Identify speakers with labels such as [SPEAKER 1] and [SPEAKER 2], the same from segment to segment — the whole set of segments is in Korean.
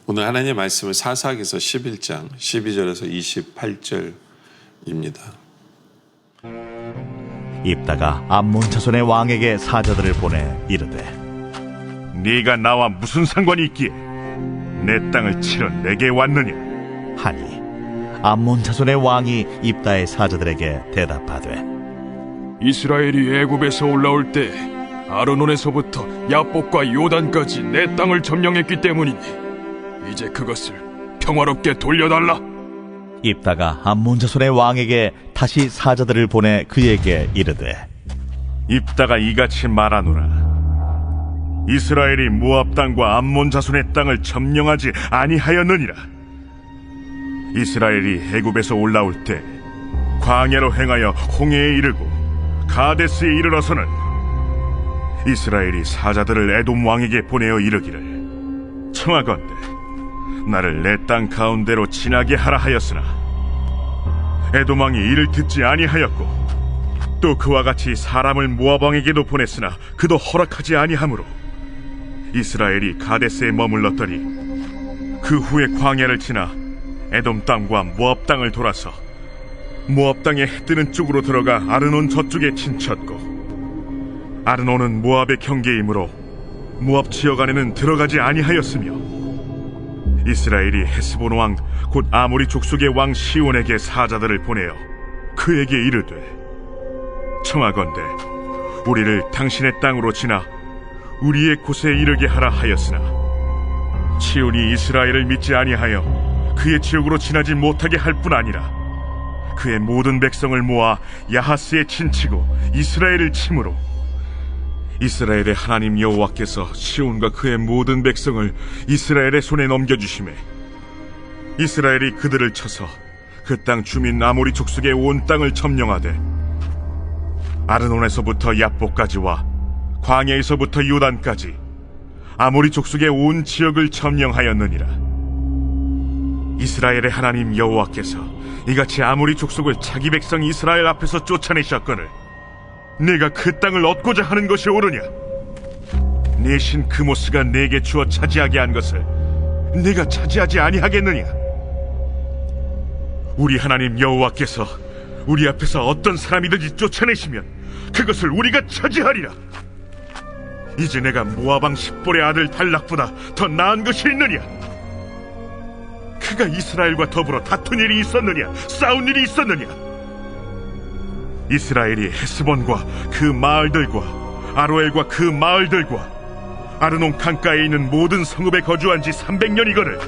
[SPEAKER 1] 오늘 하나님의 말씀은 사사기서 11장 12절에서 28절입니다.
[SPEAKER 2] 입다가 암몬 자손의 왕에게 사자들을 보내 이르되
[SPEAKER 3] 네가 나와 무슨 상관이 있기에 내 땅을 치러 내게 왔느냐
[SPEAKER 2] 하니 암몬 자손의 왕이 입다의 사자들에게 대답하되
[SPEAKER 4] 이스라엘이 애굽에서 올라올 때 아르논에서부터 야복과 요단까지 내 땅을 점령했기 때문이니 이제 그것을 평화롭게 돌려달라.
[SPEAKER 2] 입다가 암몬 자손의 왕에게 다시 사자들을 보내 그에게 이르되
[SPEAKER 3] 입다가 이같이 말하노라. 이스라엘이 모압 땅과 암몬 자손의 땅을 점령하지 아니하였느니라. 이스라엘이 애굽에서 올라올 때 광야로 행하여 홍해에 이르고 가데스에 이르러서는 이스라엘이 사자들을 에돔 왕에게 보내어 이르기를 청하건대 나를 내 땅 가운데로 지나게 하라 하였으나 에돔 왕이 이를 듣지 아니하였고 또 그와 같이 사람을 모압 왕에게도 보냈으나 그도 허락하지 아니하므로 이스라엘이 가데스에 머물렀더니 그 후에 광야를 지나 에돔 땅과 모압 땅을 돌아서 모압 땅의 해 뜨는 쪽으로 들어가 아르논 저쪽에 진쳤고 아르논은 모압의 경계이므로 모압 지역 안에는 들어가지 아니하였으며 이스라엘이 헤스본 왕 곧 아모리 족속의 왕 시온에게 사자들을 보내어 그에게 이르되 청하건대 우리를 당신의 땅으로 지나 우리의 곳에 이르게 하라 하였으나 시온이 이스라엘을 믿지 아니하여 그의 지역으로 지나지 못하게 할 뿐 아니라 그의 모든 백성을 모아 야하스에 친치고 이스라엘을 치므로 이스라엘의 하나님 여호와께서 시온과 그의 모든 백성을 이스라엘의 손에 넘겨주시매 이스라엘이 그들을 쳐서 그 땅 주민 아모리 족속의 온 땅을 점령하되 아르논에서부터 야복까지와 광야에서부터 요단까지 아모리 족속의 온 지역을 점령하였느니라. 이스라엘의 하나님 여호와께서 이같이 아모리 족속을 자기 백성 이스라엘 앞에서 쫓아내셨거늘 네가 그 땅을 얻고자 하는 것이 옳으냐? 네 신 그모스가 네게 주어 차지하게 한 것을 네가 차지하지 아니하겠느냐? 우리 하나님 여호와께서 우리 앞에서 어떤 사람이든지 쫓아내시면 그것을 우리가 차지하리라. 이제 내가 모압 왕 십볼의 아들 발락보다 더 나은 것이 있느냐? 그가 이스라엘과 더불어 다툰 일이 있었느냐? 싸운 일이 있었느냐? 이스라엘이 헤스본과 그 마을들과 아로엘과 그 마을들과 아르논 강가에 있는 모든 성읍에 거주한 지 300년이거늘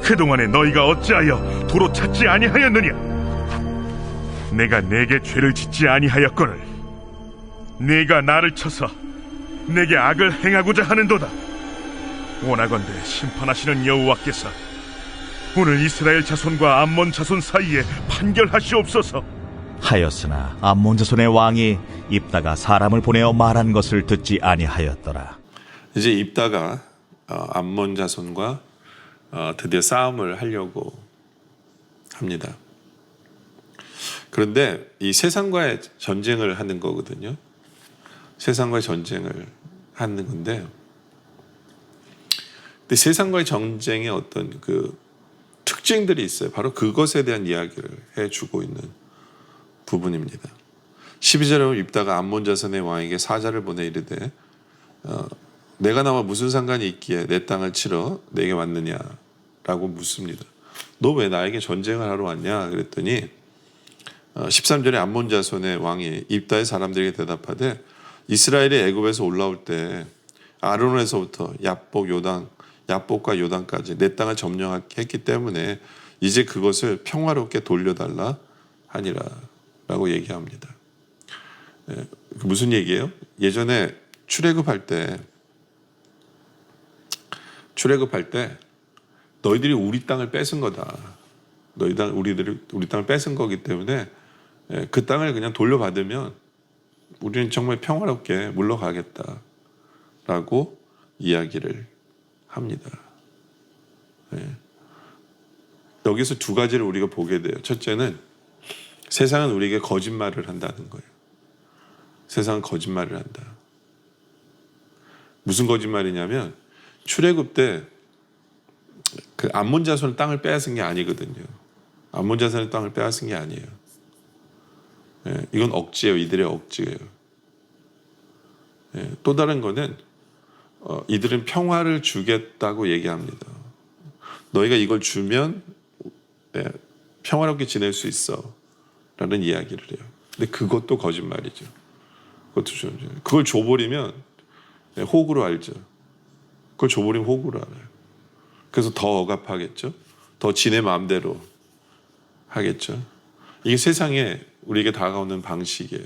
[SPEAKER 3] 그동안에 너희가 어찌하여 도로 찾지 아니하였느냐? 내가 내게 죄를 짓지 아니하였거늘 네가 나를 쳐서 내게 악을 행하고자 하는도다. 원하건대 심판하시는 여호와께서 오늘 이스라엘 자손과 암몬 자손 사이에 판결하시옵소서.
[SPEAKER 2] 하였으나 암몬 자손의 왕이 입다가 사람을 보내어 말한 것을 듣지 아니하였더라.
[SPEAKER 1] 이제 입다가 암몬 자손과 드디어 싸움을 하려고 합니다. 그런데 이 세상과의 전쟁을 하는 거거든요. 세상과의 전쟁을 하는 건데, 근데 세상과의 전쟁의 어떤 그 특징들이 있어요. 바로 그것에 대한 이야기를 해주고 있는 부분입니다. 12절에 보면 입다가 암몬 자손의 왕에게 사자를 보내 이르되 내가 나와 무슨 상관이 있기에 내 땅을 치러 내게 왔느냐라고 묻습니다. 너 왜 나에게 전쟁을 하러 왔냐 그랬더니 13절에 암몬 자손의 왕이 입다의 사람들에게 대답하되 이스라엘이 애굽에서 올라올 때 아르논에서부터 야복과 요단까지 내 땅을 점령했기 때문에 이제 그것을 평화롭게 돌려달라 하니라 라고 얘기합니다. 무슨 얘기예요? 예전에 출애굽할 때 너희들이 우리 땅을 뺏은 거다. 우리 땅을 뺏은 거기 때문에 그 땅을 그냥 돌려받으면 우리는 정말 평화롭게 물러가겠다라고 이야기를 합니다. 여기서 두 가지를 우리가 보게 돼요. 첫째는 세상은 우리에게 거짓말을 한다는 거예요. 세상은 거짓말을 한다. 무슨 거짓말이냐면 출애굽 때 그 암몬 자손 땅을 빼앗은 게 아니거든요. 암몬 자손의 땅을 빼앗은 게 아니에요. 이건 억지예요. 이들의 억지예요. 또 다른 거는 이들은 평화를 주겠다고 얘기합니다. 너희가 이걸 주면 평화롭게 지낼 수 있어 라는 이야기를 해요. 근데 그것도 거짓말이죠. 그걸 줘버리면 호구로 알죠. 그걸 줘버리면 호구로 알아요. 그래서 더 억압하겠죠. 더 지네 마음대로 하겠죠. 이게 세상에 우리에게 다가오는 방식이에요.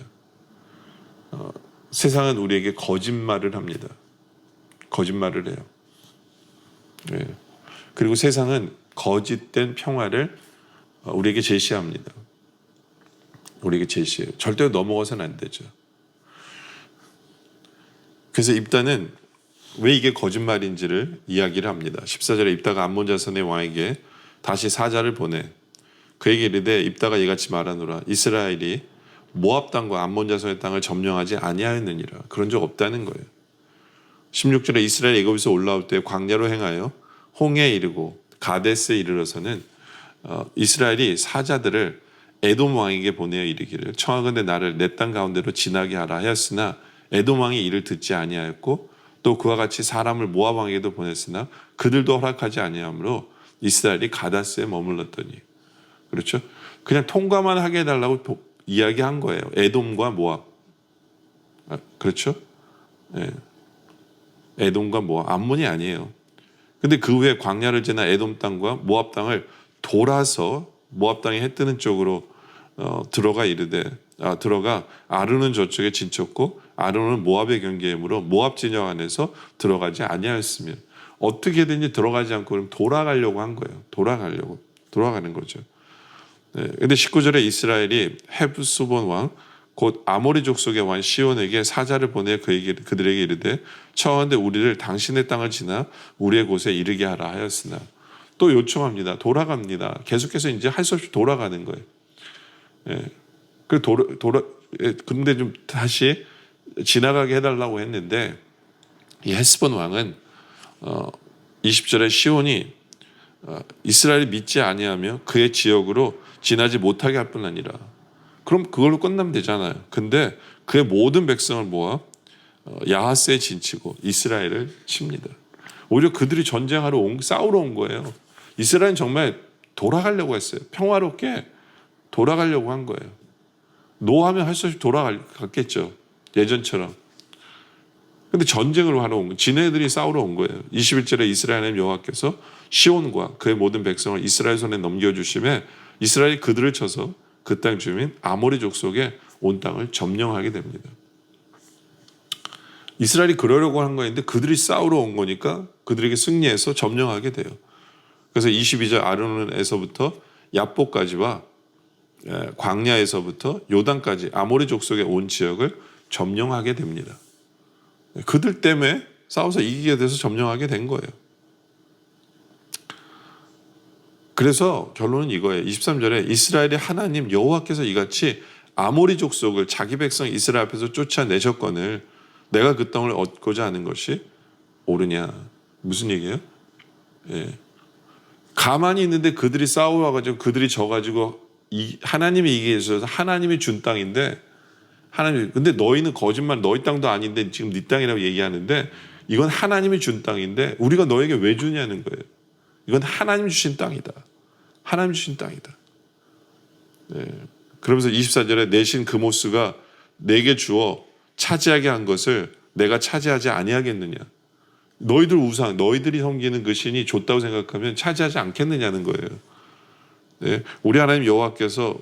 [SPEAKER 1] 세상은 우리에게 거짓말을 합니다. 거짓말을 해요. 그리고 세상은 거짓된 평화를 우리에게 제시합니다. 우리에게 제시해요. 절대로 넘어가서는 안 되죠. 그래서 입다는 왜 이게 거짓말인지를 이야기를 합니다. 14절에 입다가 암몬 자손의 왕에게 다시 사자를 보내 그에게 이르되 입다가 이같이 말하노라 이스라엘이 모압 땅과 암몬 자손의 땅을 점령하지 아니하였느니라. 그런 적 없다는 거예요. 16절에 이스라엘 애굽에서 올라올 때 광야로 행하여 홍해에 이르고 가데스에 이르러서는 이스라엘이 사자들을 에돔 왕에게 보내어 이르기를 청하건대 나를 내 땅 가운데로 지나게 하라 하였으나 에돔 왕이 이를 듣지 아니하였고 또 그와 같이 사람을 모압 왕에게도 보냈으나 그들도 허락하지 아니하므로 이스라엘이 가데스에 머물렀더니 그렇죠? 그냥 통과만 하게 해달라고 이야기한 거예요. 에돔과 모압. 그렇죠? 에돔과 모압. 암몬이 아니에요. 근데 그 후에 광야를 지나 에돔 땅과 모압 땅을 돌아서 모압 땅이 해 뜨는 쪽으로 들어가 아르논 저쪽에 진쳤고 아르논은 모압의 경계이므로 모압 진영 안에서 들어가지 아니하였으며 어떻게든지 들어가지 않고 그럼 돌아가려고 한 거예요. 돌아가는 거죠. 근데 19절에 이스라엘이 헤브스본 왕 곧 아모리 족속의 왕 시온에게 사자를 보내 그들에게 이르되 청하건대 우리를 당신의 땅을 지나 우리의 곳에 이르게 하라 하였으나 또 요청합니다. 돌아갑니다. 계속해서 이제 할 수 없이 돌아가는 거예요. 예. 그런데 좀 다시 지나가게 해달라고 했는데 이 헤스본 왕은 20절에 시온이 이스라엘이 믿지 아니하며 그의 지역으로 지나지 못하게 할 뿐 아니라 그럼 그걸로 끝나면 되잖아요. 근데 그의 모든 백성을 모아 야하스에 진치고 이스라엘을 칩니다. 오히려 그들이 싸우러 온 거예요. 이스라엘은 정말 돌아가려고 했어요. 평화롭게 돌아가려고 한 거예요. 노하면 할 수 없이 돌아갔겠죠. 예전처럼. 근데 전쟁을 하러 온 거예요. 지네들이 싸우러 온 거예요. 21절에 이스라엘 하나님 여호와께서 시온과 그의 모든 백성을 이스라엘 손에 넘겨주심에 이스라엘이 그들을 쳐서 그 땅 주민 아모리 족속의 온 땅을 점령하게 됩니다. 이스라엘이 그러려고 한 거였는데 그들이 싸우러 온 거니까 그들에게 승리해서 점령하게 돼요. 그래서 22절 아르논에서부터 야복까지와 광야에서부터 요단까지 아모리 족속의 온 지역을 점령하게 됩니다. 그들 때문에 싸워서 이기게 돼서 점령하게 된 거예요. 그래서 결론은 이거예요. 23절에 이스라엘의 하나님 여호와께서 이같이 아모리 족속을 자기 백성 이스라엘 앞에서 쫓아내셨거늘 내가 그 땅을 얻고자 하는 것이 옳으냐. 무슨 얘기예요? 예. 가만히 있는데 그들이 싸워가지고 그들이 져가지고 하나님이 이기게 해서 하나님이 준 땅인데 근데 너희는 거짓말 너희 땅도 아닌데 지금 네 땅이라고 얘기하는데 이건 하나님이 준 땅인데 우리가 너에게 왜 주냐는 거예요. 이건 하나님 주신 땅이다. 하나님 주신 땅이다. 네. 그러면서 24절에 내신 그모스가 내게 주어 차지하게 한 것을 내가 차지하지 아니하겠느냐. 너희들 우상, 너희들이 섬기는 그 신이 줬다고 생각하면 차지하지 않겠느냐는 거예요. 네. 우리 하나님 여호와께서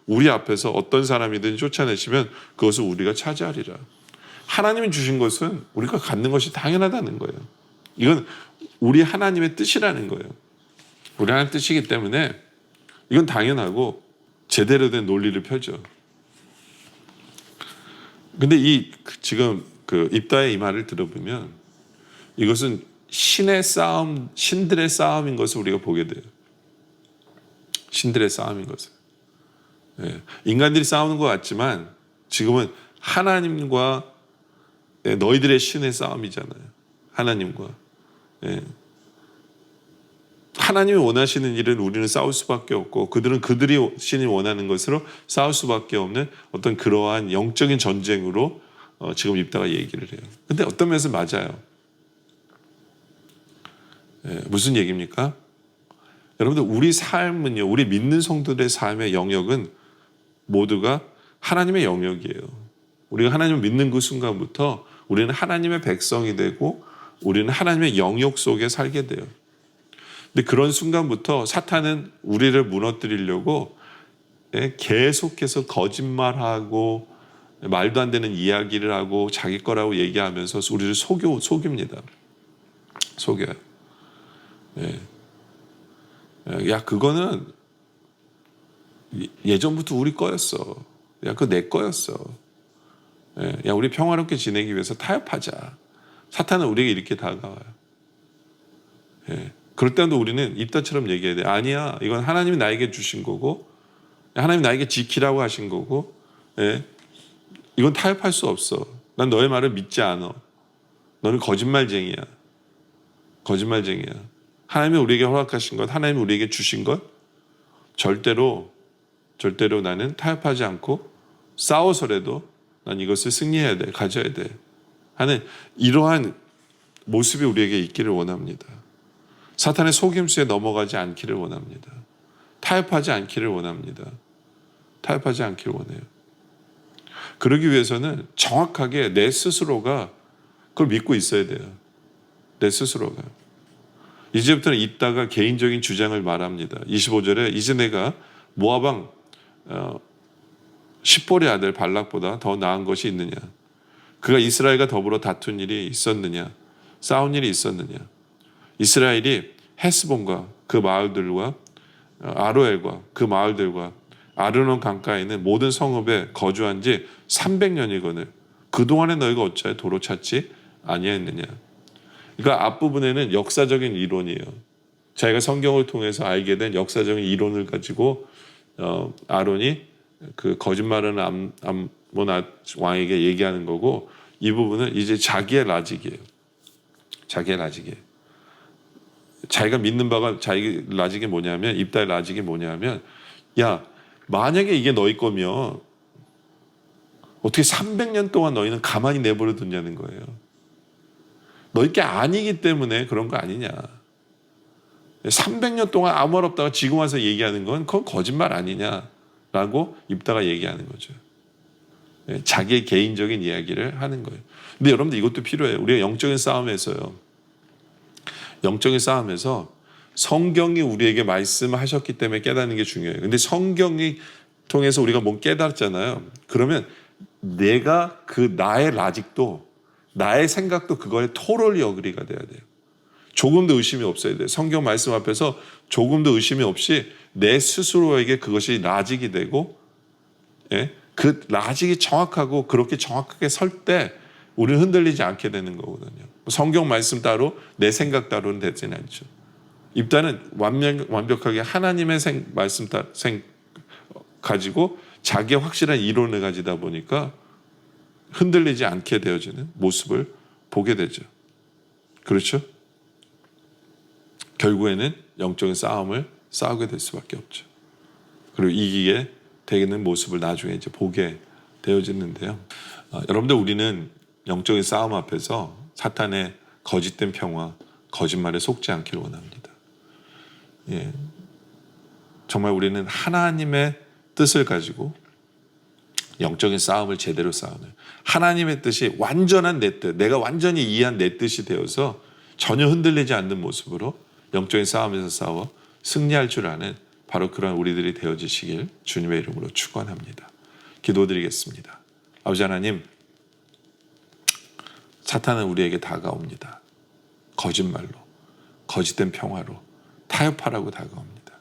[SPEAKER 1] 우리 앞에서 어떤 사람이든 쫓아내시면 그것을 우리가 차지하리라. 하나님이 주신 것은 우리가 갖는 것이 당연하다는 거예요. 이건 우리 하나님의 뜻이라는 거예요. 우리 하나님 뜻이기 때문에 이건 당연하고 제대로 된 논리를 펴죠. 근데 지금 그 입다의 이 말을 들어보면 이것은 신의 싸움, 신들의 싸움인 것을 우리가 보게 돼요. 신들의 싸움인 것을. 예. 인간들이 싸우는 것 같지만 지금은 하나님과 너희들의 신의 싸움이잖아요. 하나님과. 예. 하나님이 원하시는 일은 우리는 싸울 수밖에 없고 그들이 신이 원하는 것으로 싸울 수밖에 없는 어떤 그러한 영적인 전쟁으로 지금 입다가 얘기를 해요. 근데 어떤 면에서 맞아요. 예. 무슨 얘기입니까? 여러분들 우리 삶은요. 우리 믿는 성도들의 삶의 영역은 모두가 하나님의 영역이에요. 우리가 하나님을 믿는 그 순간부터 우리는 하나님의 백성이 되고 우리는 하나님의 영역 속에 살게 돼요. 근데 그런 순간부터 사탄은 우리를 무너뜨리려고 계속해서 거짓말하고 말도 안 되는 이야기를 하고 자기 거라고 얘기하면서 우리를 속입니다. 속여요. 야, 그거는 예전부터 우리 거였어. 야, 그거 내 거였어. 야, 우리 평화롭게 지내기 위해서 타협하자. 사탄은 우리에게 이렇게 다가와요. 그럴 때도 우리는 입다처럼 얘기해야 돼. 아니야, 이건 하나님이 나에게 주신 거고, 하나님이 나에게 지키라고 하신 거고, 이건 타협할 수 없어. 난 너의 말을 믿지 않아. 너는 거짓말쟁이야. 거짓말쟁이야. 하나님이 우리에게 허락하신 것, 하나님이 우리에게 주신 것, 절대로 나는 타협하지 않고 싸워서라도 난 이것을 승리해야 돼, 가져야 돼 하는 이러한 모습이 우리에게 있기를 원합니다. 사탄의 속임수에 넘어가지 않기를 원합니다. 타협하지 않기를 원합니다. 타협하지 않기를 원해요. 그러기 위해서는 정확하게 내 스스로가 그걸 믿고 있어야 돼요. 내 스스로가. 이제부터는 입다가 개인적인 주장을 말합니다. 25절에 이제 내가 모압 왕 십볼의 아들 발락보다 더 나은 것이 있느냐? 그가 이스라엘과 더불어 다툰 일이 있었느냐? 싸운 일이 있었느냐? 이스라엘이 헤스본과 그 마을들과 아로엘과 그 마을들과 아르논 강가에 있는 모든 성읍에 거주한 지 300년이거늘 그동안에 너희가 어찌하여 도로 찾지 아니하였느냐? 그러니까 앞부분에는 역사적인 이론이에요. 자기가 성경을 통해서 알게 된 역사적인 이론을 가지고 아론이 그 거짓말하는 암몬 왕에게 얘기하는 거고, 이 부분은 이제 자기의 라직이에요. 자기의 라직이에요. 자기가 믿는 바가 자기 라직이 뭐냐면, 입다의 라직이 뭐냐면, 야, 만약에 이게 너희 거면 어떻게 300년 동안 너희는 가만히 내버려 뒀냐는 거예요. 너희 게 아니기 때문에 그런 거 아니냐. 300년 동안 아무 말 없다가 지금 와서 얘기하는 건 그건 거짓말 아니냐라고 입다가 얘기하는 거죠. 자기의 개인적인 이야기를 하는 거예요. 근데 여러분들 이것도 필요해요. 우리가 영적인 싸움에서요. 영적인 싸움에서 성경이 우리에게 말씀하셨기 때문에 깨닫는 게 중요해요. 근데 성경이 통해서 우리가 뭔 깨닫잖아요. 그러면 내가 그 나의 라직도, 나의 생각도 그거에 토럴리 어그리가 돼야 돼요. 조금도 의심이 없어야 돼요. 성경 말씀 앞에서 조금도 의심이 없이 내 스스로에게 그것이 라직이 되고, 그 라직이 정확하고 그렇게 정확하게 설 때 우리는 흔들리지 않게 되는 거거든요. 성경 말씀 따로 내 생각 따로는 되지는 않죠. 입다는 완벽하게 하나님의 말씀 가지고 자기의 확실한 이론을 가지다 보니까 흔들리지 않게 되어지는 모습을 보게 되죠. 그렇죠? 결국에는 영적인 싸움을 싸우게 될 수밖에 없죠. 그리고 이기게 되는 모습을 나중에 이제 보게 되어지는데요. 여러분들, 우리는 영적인 싸움 앞에서 사탄의 거짓된 평화, 거짓말에 속지 않기를 원합니다. 정말 우리는 하나님의 뜻을 가지고 영적인 싸움을 제대로 싸우는, 하나님의 뜻이 완전한 내 뜻, 내가 완전히 이해한 내 뜻이 되어서 전혀 흔들리지 않는 모습으로 영적인 싸움에서 싸워 승리할 줄 아는 바로 그런 우리들이 되어지시길 주님의 이름으로 축원합니다. 기도드리겠습니다. 아버지 하나님, 사탄은 우리에게 다가옵니다. 거짓말로, 거짓된 평화로, 타협하라고 다가옵니다.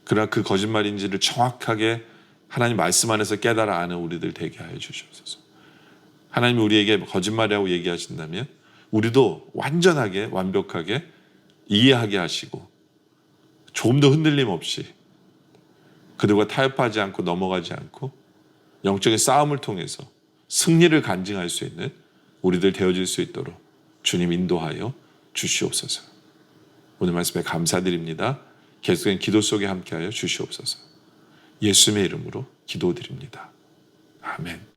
[SPEAKER 1] 그러나 그 거짓말인지를 정확하게 하나님 말씀 안에서 깨달아 아는 우리들 되게 하여 주시옵소서. 하나님이 우리에게 거짓말이라고 얘기하신다면 우리도 완전하게, 완벽하게 이해하게 하시고 조금도 흔들림 없이 그들과 타협하지 않고 넘어가지 않고 영적인 싸움을 통해서 승리를 간증할 수 있는 우리들 되어질 수 있도록 주님 인도하여 주시옵소서. 오늘 말씀에 감사드립니다. 계속된 기도 속에 함께하여 주시옵소서. 예수님의 이름으로 기도드립니다. 아멘.